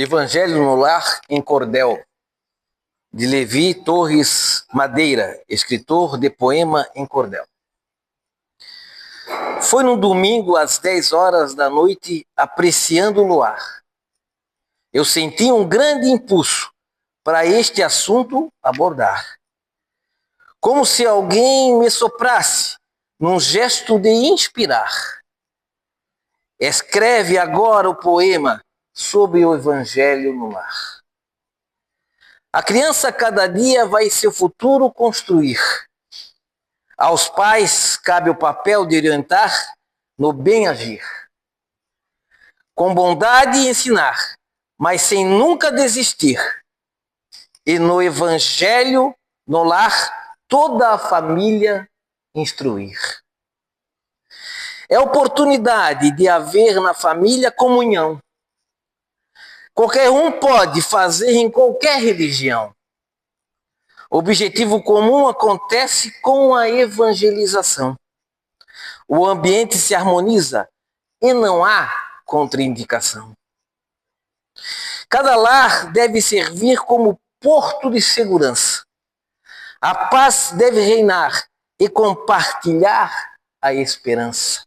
Evangelho no Lar em Cordel, de Levi Torres Madeira, escritor de poema em cordel. Foi num domingo às 10 horas da noite, apreciando o luar. Eu senti um grande impulso para este assunto abordar. Como se alguém me soprasse num gesto de inspirar. Escreve agora o poema sobre o Evangelho no lar. A criança cada dia vai seu futuro construir. Aos pais cabe o papel de orientar no bem agir. Com bondade ensinar, mas sem nunca desistir. E no Evangelho no lar toda a família instruir. É oportunidade de haver na família comunhão. Qualquer um pode fazer em qualquer religião. O objetivo comum acontece com a evangelização. O ambiente se harmoniza e não há contraindicação. Cada lar deve servir como porto de segurança. A paz deve reinar e compartilhar a esperança.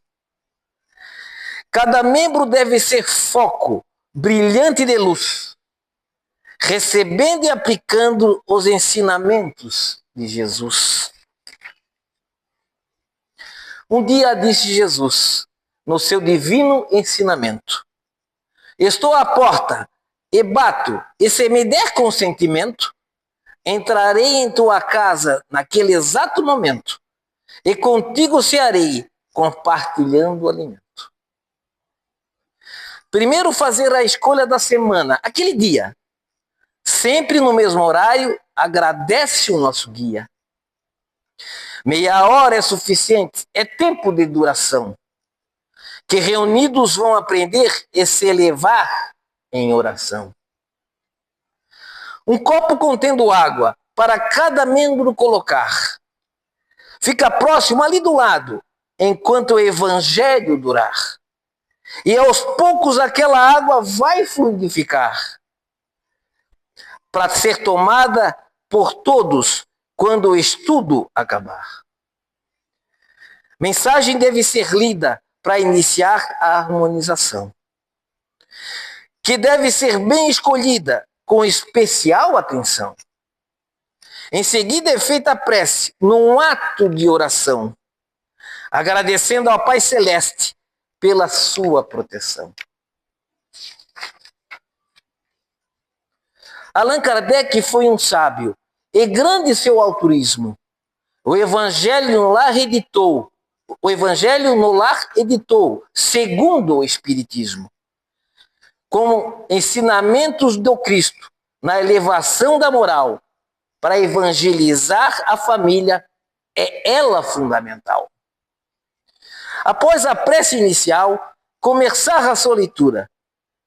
Cada membro deve ser foco brilhante de luz, recebendo e aplicando os ensinamentos de Jesus. Um dia disse Jesus, no seu divino ensinamento: estou à porta e bato, e se me der consentimento, entrarei em tua casa naquele exato momento, e contigo cearei, compartilhando o alimento. Primeiro fazer a escolha da semana, aquele dia. Sempre no mesmo horário, agradece o nosso guia. Meia hora é suficiente, é tempo de duração. Que reunidos vão aprender e se elevar em oração. Um copo contendo água, para cada membro colocar. Fica próximo ali do lado, enquanto o evangelho durar. E aos poucos aquela água vai fluidificar, para ser tomada por todos quando o estudo acabar. Mensagem deve ser lida para iniciar a harmonização, que deve ser bem escolhida com especial atenção. Em seguida é feita a prece num ato de oração, agradecendo ao Pai Celeste pela sua proteção. Allan Kardec foi um sábio, e grande seu altruísmo. O Evangelho no Lar editou, segundo o Espiritismo, como ensinamentos do Cristo na elevação da moral, para evangelizar a família, é ela fundamental. Após a prece inicial, começar a sua leitura,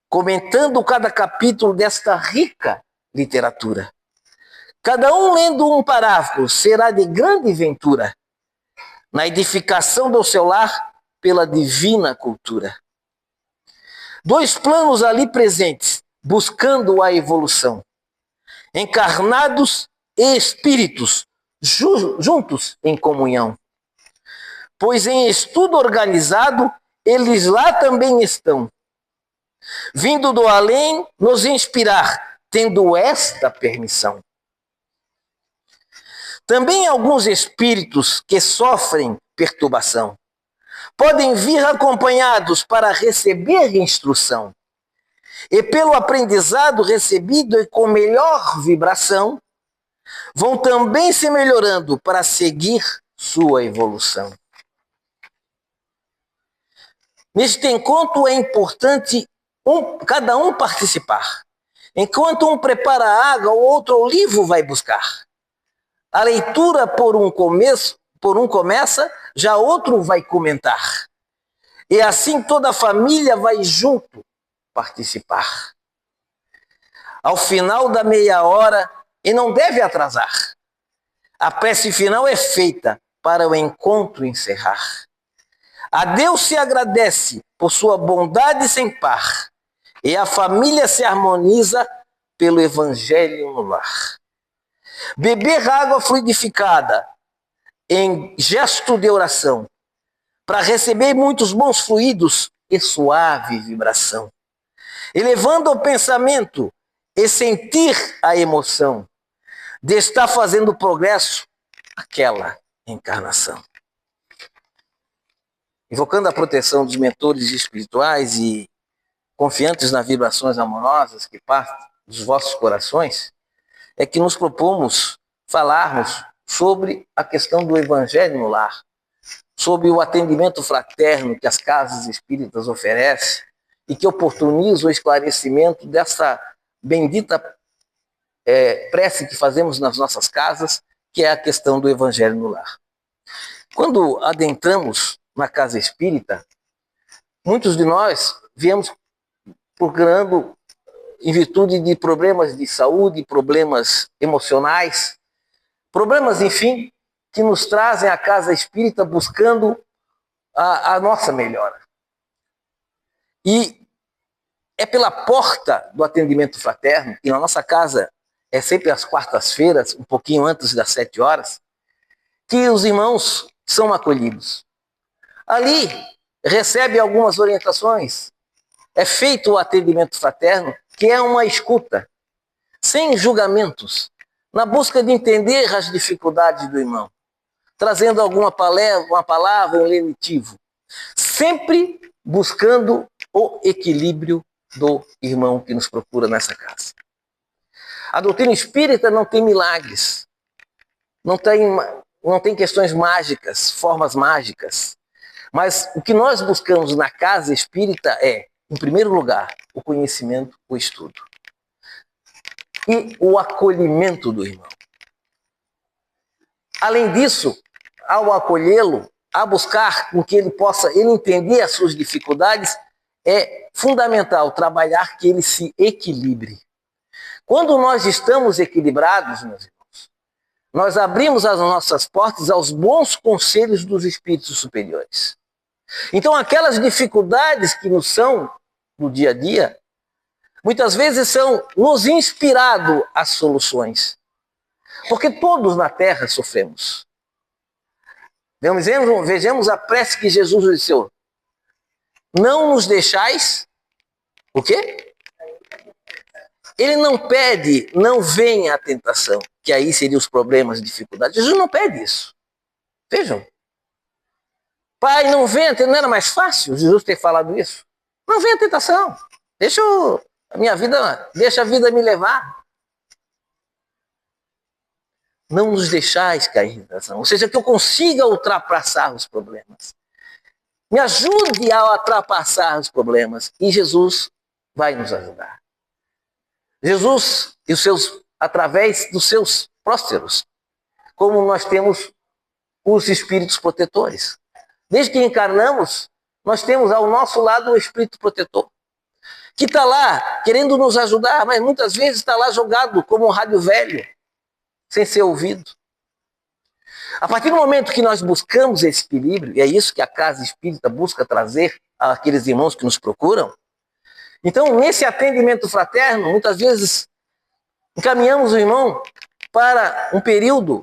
comentando cada capítulo desta rica literatura. Cada um lendo um parágrafo será de grande ventura, na edificação do seu lar pela divina cultura. Dois planos ali presentes, buscando a evolução. Encarnados e espíritos, juntos em comunhão. Pois em estudo organizado, eles lá também estão, vindo do além nos inspirar, tendo esta permissão. Também alguns espíritos que sofrem perturbação podem vir acompanhados para receber instrução, e pelo aprendizado recebido e com melhor vibração, vão também se melhorando para seguir sua evolução. Neste encontro é importante cada um participar. Enquanto um prepara a água, o outro o livro vai buscar. A leitura por um começa, já outro vai comentar. E assim toda a família vai junto participar. Ao final da meia hora, e não deve atrasar, a prece final é feita para o encontro encerrar. A Deus se agradece por sua bondade sem par, E a família se harmoniza pelo evangelho no lar. Beber água fluidificada em gesto de oração, para receber muitos bons fluidos e suave vibração, elevando o pensamento e sentir a emoção de estar fazendo progresso aquela encarnação. Invocando a proteção dos mentores espirituais e confiantes nas vibrações amorosas que partem dos vossos corações, é que nos propomos falarmos sobre a questão do evangelho no lar, sobre o atendimento fraterno que as casas espíritas oferecem e que oportuniza o esclarecimento dessa bendita prece que fazemos nas nossas casas, que é a questão do evangelho no lar. Quando adentramos na casa espírita, muitos de nós viemos procurando em virtude de problemas de saúde, problemas emocionais, problemas, enfim, que nos trazem à casa espírita buscando a nossa melhora. E é pela porta do atendimento fraterno, que na nossa casa é sempre às quartas-feiras, um pouquinho antes das 7 horas, que os irmãos são acolhidos. Ali recebe algumas orientações, é feito o atendimento fraterno, que é uma escuta, sem julgamentos, na busca de entender as dificuldades do irmão, trazendo alguma palavra, um lenitivo, sempre buscando o equilíbrio do irmão que nos procura nessa casa. A doutrina espírita não tem milagres, não tem questões mágicas, formas mágicas, mas o que nós buscamos na casa espírita é, em primeiro lugar, o conhecimento, o estudo e o acolhimento do irmão. Além disso, ao acolhê-lo, a buscar com que ele possa entender as suas dificuldades, é fundamental trabalhar que ele se equilibre. Quando nós estamos equilibrados, meus irmãos, nós abrimos as nossas portas aos bons conselhos dos espíritos superiores. Então, aquelas dificuldades que nos são no dia a dia, muitas vezes são nos inspirado às soluções. Porque todos na Terra sofremos. Vejamos a prece que Jesus disse: não nos deixais, o quê? Ele não pede, não venha a tentação, que aí seriam os problemas, dificuldades. Jesus não pede isso. Vejam. Pai, não venha, não era mais fácil Jesus ter falado isso? Não venha a tentação. Deixa a vida me levar. Não nos deixais cair em tentação. Ou seja, que eu consiga ultrapassar os problemas. Me ajude a ultrapassar os problemas. E Jesus vai nos ajudar. Jesus, através dos seus prósperos, como nós temos os espíritos protetores. Desde que encarnamos, nós temos ao nosso lado o espírito protetor, que está lá querendo nos ajudar, mas muitas vezes está lá jogado como um rádio velho, sem ser ouvido. A partir do momento que nós buscamos esse equilíbrio, e é isso que a casa espírita busca trazer àqueles irmãos que nos procuram, então, nesse atendimento fraterno, muitas vezes encaminhamos o irmão para um período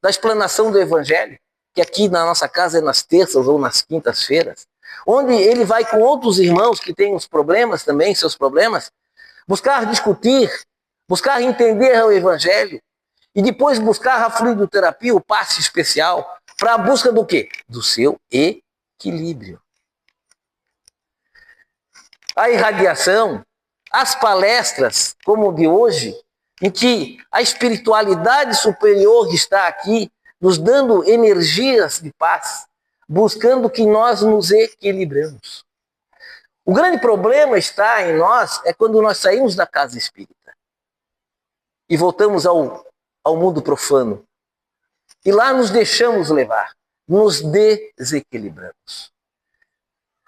da explanação do Evangelho, que aqui na nossa casa é nas terças ou nas quintas-feiras, onde ele vai com outros irmãos que têm os problemas também, seus problemas, buscar discutir, buscar entender o Evangelho, e depois buscar a fluidoterapia, o passe especial, para a busca do quê? Do seu equilíbrio. A irradiação, as palestras, como de hoje, em que a espiritualidade superior está aqui, nos dando energias de paz, buscando que nós nos equilibremos. O grande problema está em nós, é quando nós saímos da casa espírita e voltamos ao mundo profano. E lá nos deixamos levar, nos desequilibramos.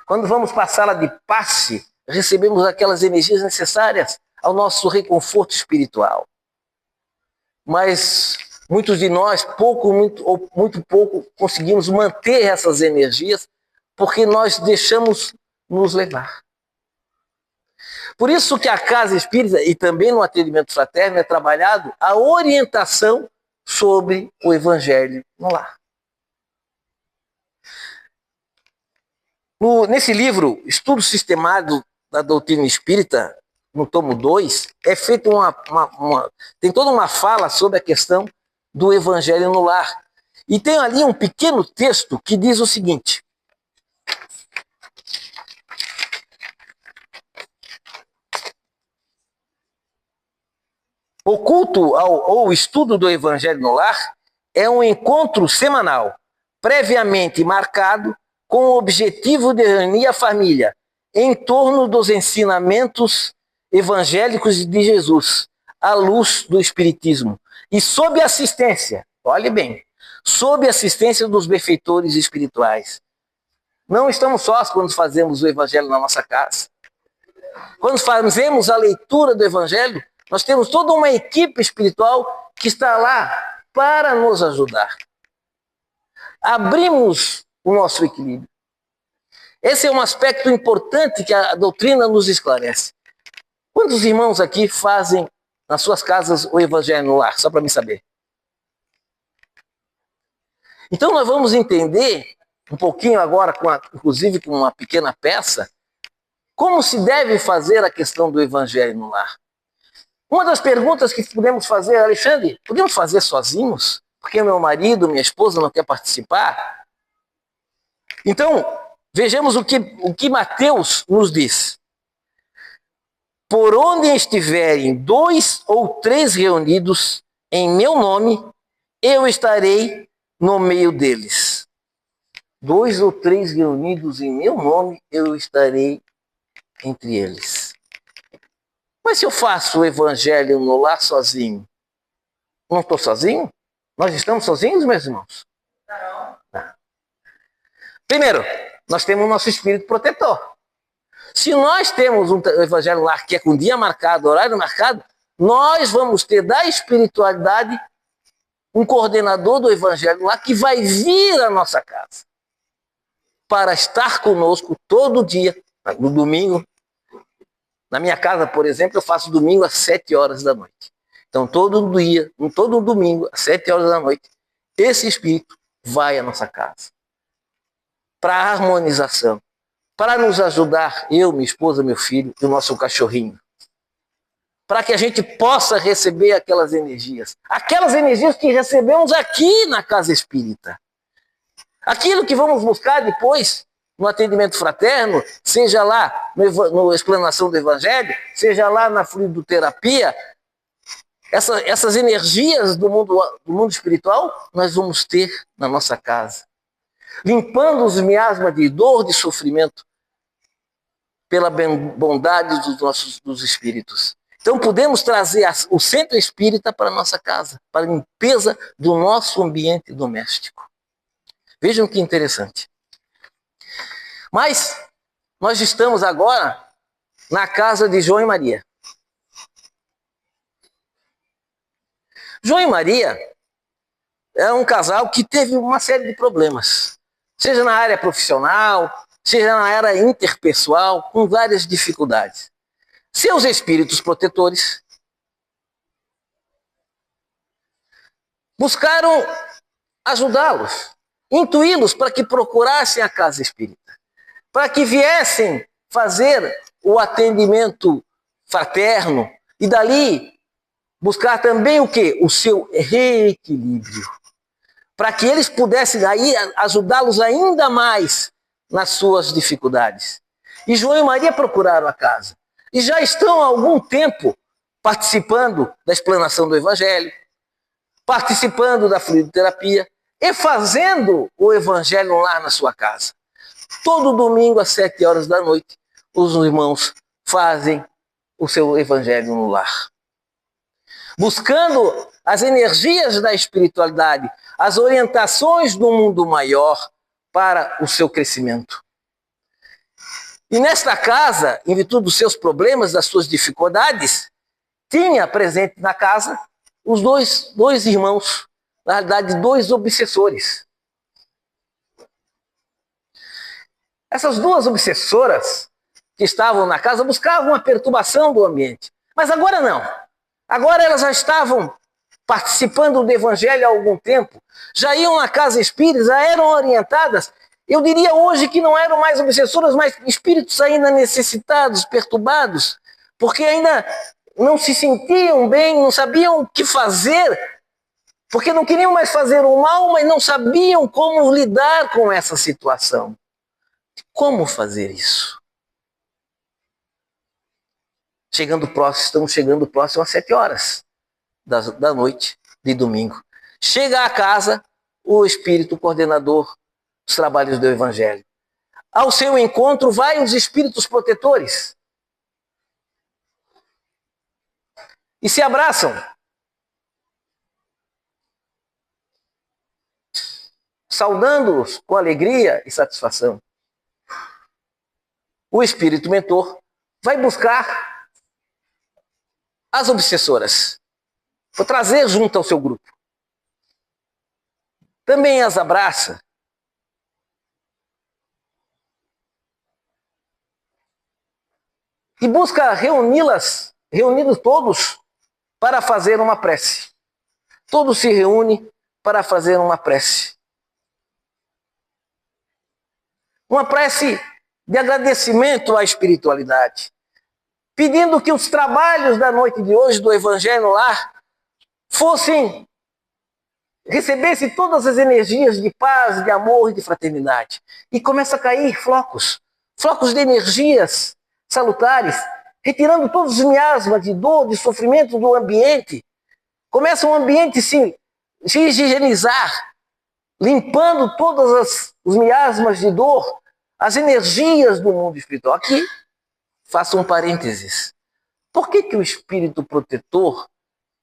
Quando vamos para a sala de passe, recebemos aquelas energias necessárias ao nosso reconforto espiritual. Mas muitos de nós, muito pouco, conseguimos manter essas energias porque nós deixamos nos levar. Por isso que a casa espírita e também no atendimento fraterno é trabalhado a orientação sobre o evangelho no lar. Nesse livro, Estudo Sistemático da Doutrina Espírita, no tomo 2, é feita tem toda uma fala sobre a questão do evangelho no lar. E tem ali um pequeno texto que diz o seguinte: o culto ou estudo do evangelho no lar é um encontro semanal, previamente marcado com o objetivo de reunir a família em torno dos ensinamentos evangélicos de Jesus, à luz do Espiritismo, e sob assistência, olhe bem, sob assistência dos benfeitores espirituais. Não estamos sós quando fazemos o evangelho na nossa casa. Quando fazemos a leitura do evangelho, nós temos toda uma equipe espiritual que está lá para nos ajudar. Abrimos o nosso equilíbrio. Esse é um aspecto importante que a doutrina nos esclarece. Quantos irmãos aqui fazem nas suas casas o evangelho no lar? Só para mim saber. Então nós vamos entender um pouquinho agora, inclusive com uma pequena peça, como se deve fazer a questão do evangelho no lar. Uma das perguntas que podemos fazer, Alexandre, podemos fazer sozinhos? Porque meu marido, minha esposa não quer participar? Então, vejamos o que Mateus nos diz. Por onde estiverem 2 ou 3 reunidos em meu nome, eu estarei no meio deles. 2 ou 3 reunidos em meu nome, eu estarei entre eles. Mas se eu faço o evangelho no lar sozinho, não estou sozinho? Nós estamos sozinhos, meus irmãos? Não. Primeiro, nós temos o nosso espírito protetor. Se nós temos um evangelho no lar que é com dia marcado, horário marcado, nós vamos ter da espiritualidade um coordenador do evangelho no lar que vai vir à nossa casa para estar conosco todo dia, no domingo. Na minha casa, por exemplo, eu faço domingo às 7 horas da noite. Então, todo dia, todo domingo, às 7 horas da noite, esse Espírito vai à nossa casa. Para a harmonização. Para nos ajudar, eu, minha esposa, meu filho e o nosso cachorrinho. Para que a gente possa receber aquelas energias. Aquelas energias que recebemos aqui na casa espírita. Aquilo que vamos buscar depois no atendimento fraterno, seja lá na explanação do evangelho, seja lá na fluidoterapia, essas energias do mundo espiritual, nós vamos ter na nossa casa. Limpando os miasmas de dor, de sofrimento, pela bondade dos espíritos. Então podemos trazer o centro espírita para a nossa casa, para a limpeza do nosso ambiente doméstico. Vejam que interessante. Mas nós estamos agora na casa de João e Maria. João e Maria é um casal que teve uma série de problemas, seja na área profissional, seja na área interpessoal, com várias dificuldades. Seus espíritos protetores buscaram ajudá-los, intuí-los para que procurassem a casa espírita, para que viessem fazer o atendimento fraterno e dali buscar também o quê? O seu reequilíbrio, para que eles pudessem aí ajudá-los ainda mais nas suas dificuldades. E João e Maria procuraram a casa e já estão há algum tempo participando da explanação do evangelho, participando da fluidoterapia e fazendo o evangelho lá na sua casa. Todo domingo às 7 horas da noite, os irmãos fazem o seu evangelho no lar. Buscando as energias da espiritualidade, as orientações do mundo maior para o seu crescimento. E nesta casa, em virtude dos seus problemas, das suas dificuldades, tinha presente na casa os dois irmãos, na realidade, 2 obsessores. Essas 2 obsessoras que estavam na casa buscavam a perturbação do ambiente. Mas agora não. Agora elas já estavam participando do evangelho há algum tempo, já iam na casa espírita, já eram orientadas. Eu diria hoje que não eram mais obsessoras, mas espíritos ainda necessitados, perturbados, porque ainda não se sentiam bem, não sabiam o que fazer, porque não queriam mais fazer o mal, mas não sabiam como lidar com essa situação. Como fazer isso? Estamos chegando próximo às 7 horas da noite de domingo. Chega à casa o espírito coordenador dos trabalhos do evangelho. Ao seu encontro vai os espíritos protetores e se abraçam. Saudando-os com alegria e satisfação. O espírito mentor vai buscar as obsessoras, para trazer junto ao seu grupo. Também as abraça. E busca reunidos todos para fazer uma prece. Todos se reúnem para fazer uma prece. Uma prece de agradecimento à espiritualidade. Pedindo que os trabalhos da noite de hoje do Evangelho no Lar recebessem todas as energias de paz, de amor e de fraternidade. E começa a cair flocos de energias salutares, retirando todos os miasmas de dor, de sofrimento do ambiente. Começa o ambiente a se higienizar, limpando todas os miasmas de dor, as energias do mundo espiritual. Aqui, faço um parênteses. Por que o espírito protetor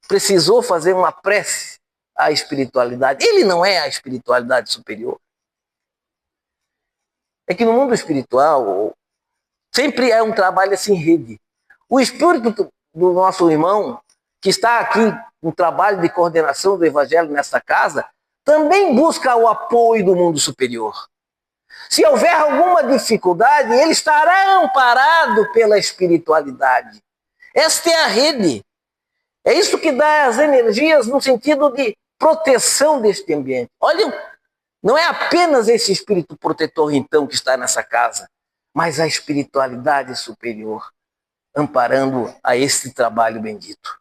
precisou fazer uma prece à espiritualidade? Ele não é a espiritualidade superior. É que no mundo espiritual sempre é um trabalho assim em rede. O espírito do nosso irmão, que está aqui no trabalho de coordenação do evangelho nesta casa, também busca o apoio do mundo superior. Se houver alguma dificuldade, ele estará amparado pela espiritualidade. Esta é a rede. É isso que dá as energias no sentido de proteção deste ambiente. Olha, não é apenas esse espírito protetor, então, que está nessa casa, mas a espiritualidade superior, amparando a este trabalho bendito.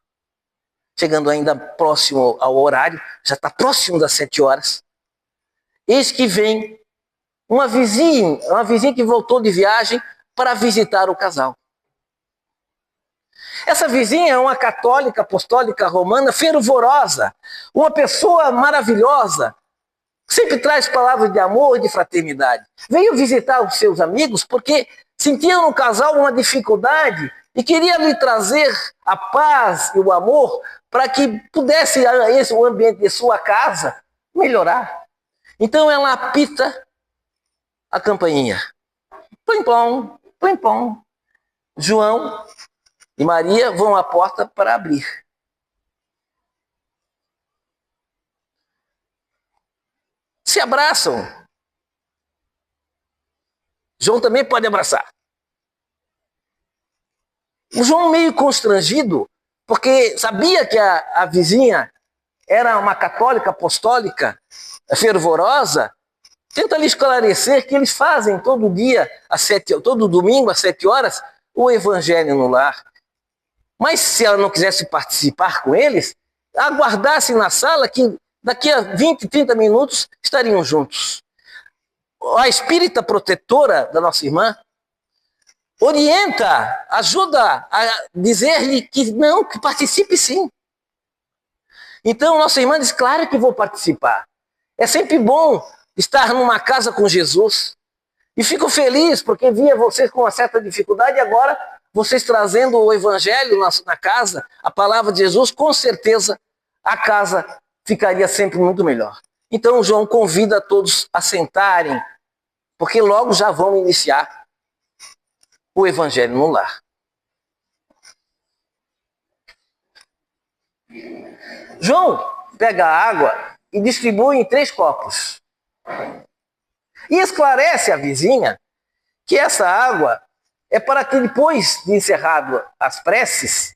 Chegando ainda próximo ao horário, já está próximo das 7 horas, eis que vem uma vizinha que voltou de viagem para visitar o casal. Essa vizinha é uma católica apostólica romana fervorosa, uma pessoa maravilhosa, sempre traz palavras de amor e de fraternidade. Veio visitar os seus amigos porque sentia no casal uma dificuldade e queria lhe trazer a paz e o amor para que pudesse o ambiente de sua casa melhorar. Então ela apita a campainha. Plim-plom, plim-plom. João e Maria vão à porta para abrir. Se abraçam. João também pode abraçar. O João meio constrangido, porque sabia que a vizinha era uma católica apostólica fervorosa, tenta lhe esclarecer que eles fazem todo domingo às 7 horas o evangelho no lar. Mas se ela não quisesse participar com eles, aguardasse na sala que daqui a 20, 30 minutos estariam juntos. A espírita protetora da nossa irmã orienta, ajuda a dizer-lhe que não, que participe sim. Então nossa irmã diz, claro que vou participar. É sempre bom estar numa casa com Jesus. E fico feliz porque via vocês com uma certa dificuldade e agora vocês trazendo o evangelho na casa, a palavra de Jesus, com certeza a casa ficaria sempre muito melhor. Então João convida todos a sentarem, porque logo já vão iniciar o evangelho no lar. João pega a água e distribui em 3 copos. E esclarece à vizinha que essa água é para que depois de encerrado as preces,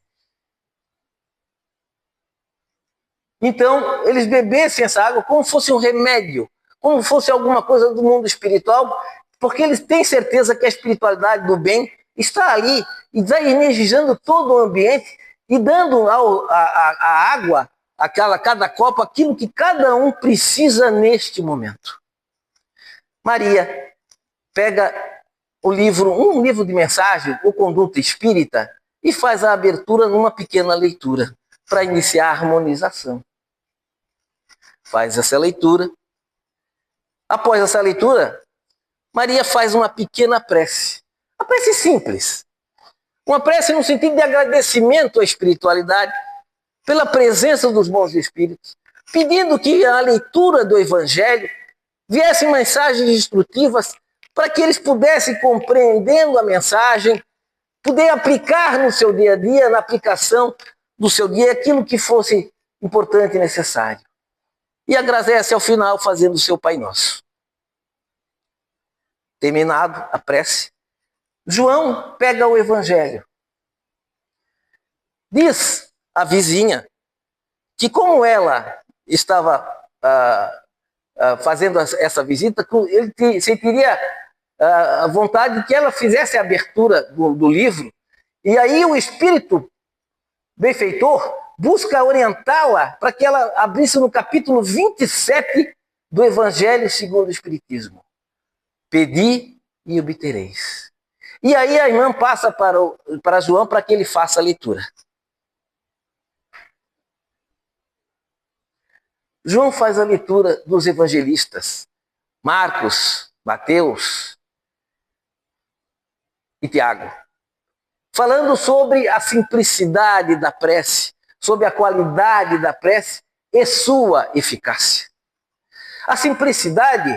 então eles bebessem essa água como fosse um remédio, como fosse alguma coisa do mundo espiritual, porque eles têm certeza que a espiritualidade do bem está ali e está energizando todo o ambiente e dando à água, cada copo, aquilo que cada um precisa neste momento. Maria pega um livro de mensagem, o Conduta Espírita, e faz a abertura numa pequena leitura para iniciar a harmonização. Faz essa leitura. Após essa leitura, Maria faz uma pequena prece. Uma prece simples. Uma prece no sentido de agradecimento à espiritualidade pela presença dos bons espíritos, pedindo que a leitura do Evangelho viesse mensagens instrutivas para que eles pudessem, compreendendo a mensagem, poder aplicar no seu dia a dia, na aplicação do seu dia, aquilo que fosse importante e necessário. E agradece ao final fazendo o seu Pai Nosso. Terminado a prece, João pega o Evangelho. Diz a vizinha que como ela estava fazendo essa visita, ele sentiria a vontade de que ela fizesse a abertura do livro, e aí o espírito benfeitor busca orientá-la para que ela abrisse no capítulo 27 do Evangelho segundo o Espiritismo. Pedi e obtereis. E aí a irmã passa para João para que ele faça a leitura. João faz a leitura dos evangelistas, Marcos, Mateus e Tiago, falando sobre a simplicidade da prece, sobre a qualidade da prece e sua eficácia. A simplicidade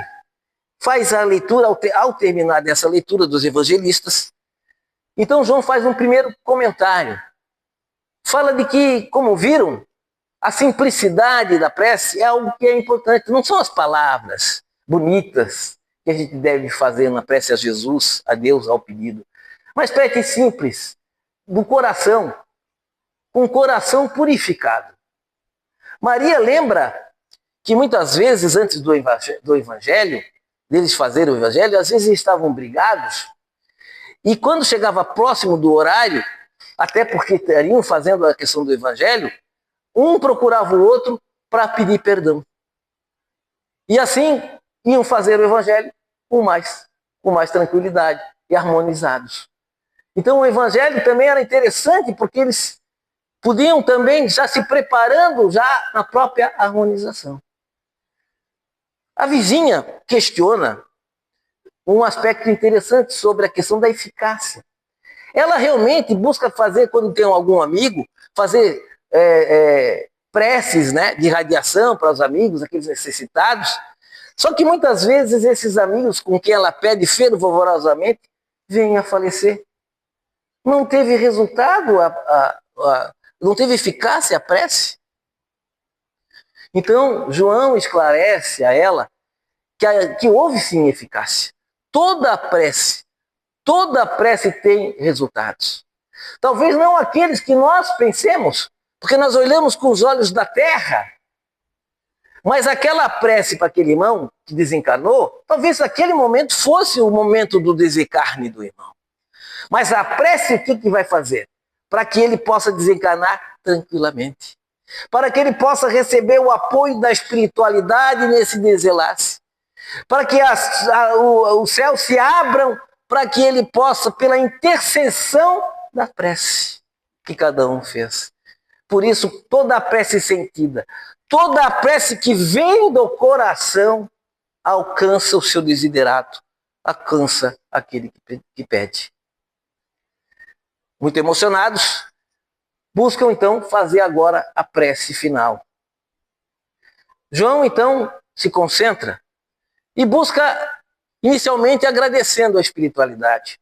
faz a leitura, ao terminar dessa leitura dos evangelistas, então João faz um primeiro comentário. Fala de que, como viram, a simplicidade da prece é algo que é importante. Não são as palavras bonitas que a gente deve fazer na prece a Jesus, a Deus, ao pedido. Mas prece simples, do coração, com o coração purificado. Maria lembra que muitas vezes, antes do Evangelho, deles fazerem o Evangelho, às vezes estavam brigados, e quando chegava próximo do horário, até porque estariam fazendo a questão do Evangelho, um procurava o outro para pedir perdão. E assim iam fazer o Evangelho com mais tranquilidade e harmonizados. Então o Evangelho também era interessante porque eles podiam também já se preparando já na própria harmonização. A vizinha questiona um aspecto interessante sobre a questão da eficácia. Ela realmente busca fazer, quando tem algum amigo, fazer preces, né, de radiação para os amigos, aqueles necessitados. Só que muitas vezes esses amigos com quem ela pede fervorosamente vêm a falecer. Não teve resultado, não teve eficácia a prece. Então, João esclarece a ela que houve sim eficácia. Toda prece tem resultados. Talvez não aqueles que nós pensemos, porque nós olhamos com os olhos da terra, mas aquela prece para aquele irmão que desencarnou, talvez naquele momento fosse o momento do desencarne do irmão. Mas a prece o que vai fazer? Para que ele possa desencarnar tranquilamente. Para que ele possa receber o apoio da espiritualidade nesse desenlace. Para que os céus se abram, para que ele possa, pela intercessão da prece que cada um fez. Por isso, toda a prece sentida, toda a prece que vem do coração, alcança o seu desiderato, alcança aquele que pede. Muito emocionados, buscam então fazer agora a prece final. João então se concentra e busca inicialmente agradecendo a espiritualidade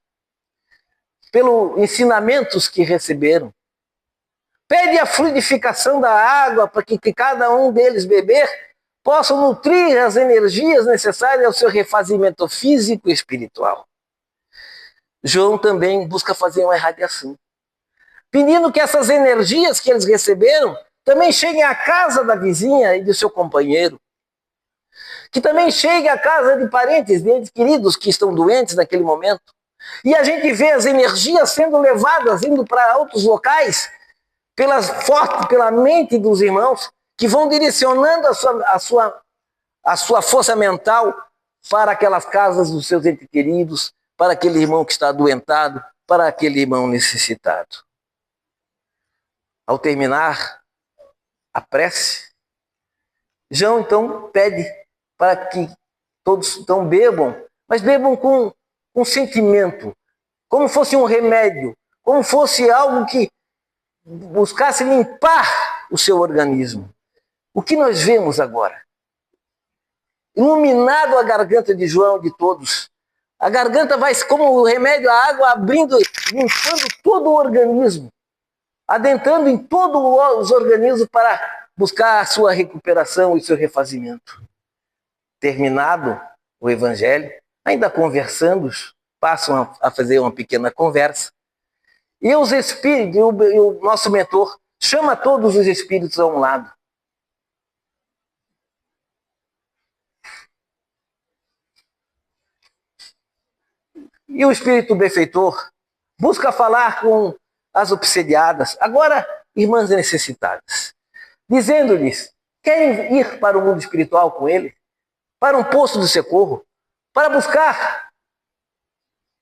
pelos ensinamentos que receberam. Pede a fluidificação da água para que cada um deles beber possa nutrir as energias necessárias ao seu refazimento físico e espiritual. João também busca fazer uma irradiação, pedindo que essas energias que eles receberam também cheguem à casa da vizinha e do seu companheiro, que também chegue à casa de parentes, de entes queridos que estão doentes naquele momento. E a gente vê as energias sendo levadas, indo para outros locais, pela mente dos irmãos, que vão direcionando a sua força mental para aquelas casas dos seus entes queridos, para aquele irmão que está adoentado, para aquele irmão necessitado. Ao terminar a prece, João então pede para que todos então bebam, mas bebam com sentimento, como fosse um remédio, como fosse algo que buscasse limpar o seu organismo. O que nós vemos agora? Iluminado a garganta de João, de todos. A garganta vai, como o remédio, a água abrindo, limpando todo o organismo, adentrando em todos os organismos para buscar a sua recuperação e seu refazimento. Terminado o evangelho, ainda conversando, passam a fazer uma pequena conversa. E os espíritos, e o nosso mentor, chama todos os espíritos a um lado. E o espírito benfeitor busca falar com as obsediadas, agora irmãs necessitadas, dizendo-lhes: querem ir para o mundo espiritual com ele? Para um posto de socorro? Para buscar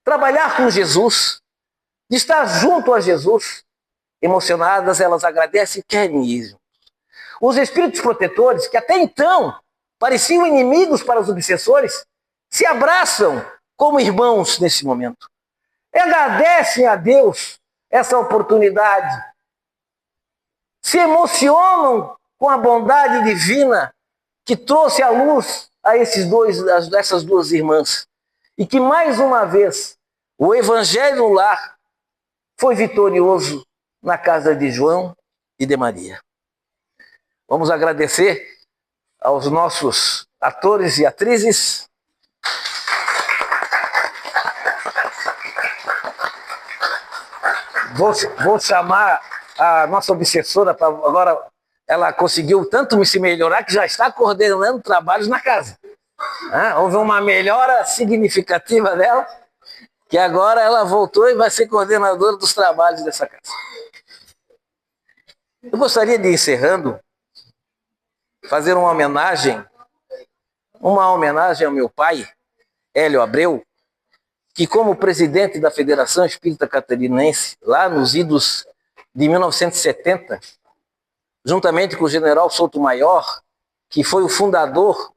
trabalhar com Jesus? De estar junto a Jesus? Emocionadas, elas agradecem e querem ir. Os espíritos protetores, que até então pareciam inimigos para os obsessores, se abraçam como irmãos nesse momento. Agradecem a Deus essa oportunidade. Se emocionam com a bondade divina que trouxe à luz a essas duas irmãs. E que mais uma vez o Evangelho no lar foi vitorioso na casa de João e de Maria. Vamos agradecer aos nossos atores e atrizes. Vou chamar a nossa obsessora para agora. Ela conseguiu tanto se melhorar que já está coordenando trabalhos na casa. Houve uma melhora significativa dela, que agora ela voltou e vai ser coordenadora dos trabalhos dessa casa. Eu gostaria de, encerrando, fazer uma homenagem ao meu pai, Hélio Abreu, que como presidente da Federação Espírita Catarinense, lá nos idos de 1970, juntamente com o general Souto Maior, que foi o fundador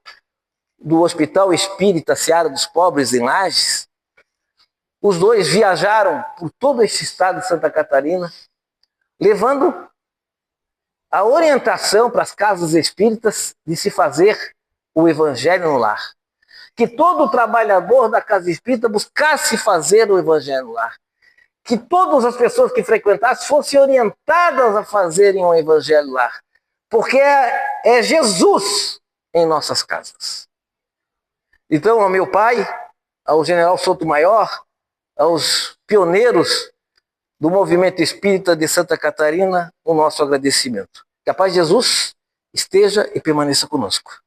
do Hospital Espírita Seara dos Pobres em Lages, os dois viajaram por todo esse estado de Santa Catarina, levando a orientação para as casas espíritas de se fazer o evangelho no lar. Que todo trabalhador da casa espírita buscasse fazer o evangelho no lar. Que todas as pessoas que frequentassem fossem orientadas a fazerem o evangelho no lar. Porque é Jesus em nossas casas. Então, ao meu pai, ao general Souto Maior, aos pioneiros do movimento espírita de Santa Catarina, o nosso agradecimento. Que a paz de Jesus esteja e permaneça conosco.